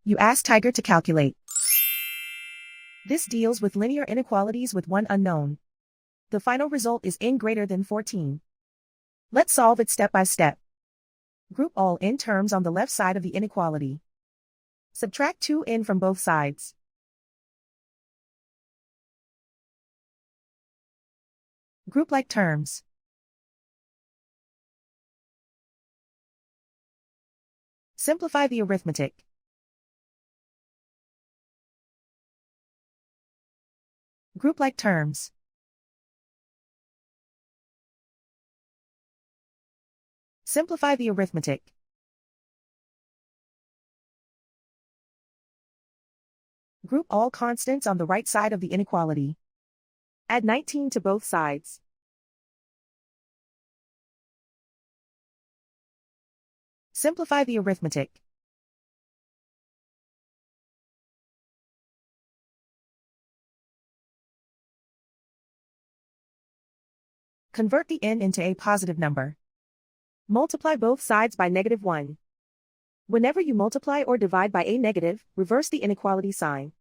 You ask Tiger to calculate. This deals with linear inequalities with one unknown. The final result is n greater than 14. Let's solve it step by step. Group all n terms on the left side of the inequality. Subtract 2n from both sides. Group like terms. Simplify the arithmetic. Group like terms. Simplify the arithmetic. Group all constants on the right side of the inequality. Add 19 to both sides. Simplify the arithmetic. Convert the n into a positive number. Multiply both sides by -1. Whenever you multiply or divide by a negative, reverse the inequality sign.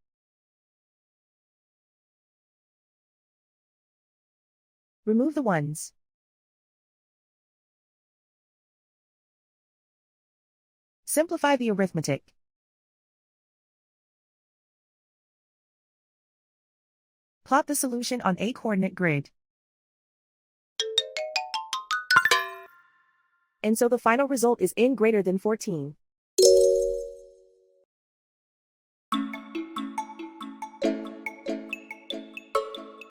Remove the ones. Simplify the arithmetic. Plot the solution on a coordinate grid. And so the final result is n greater than 14.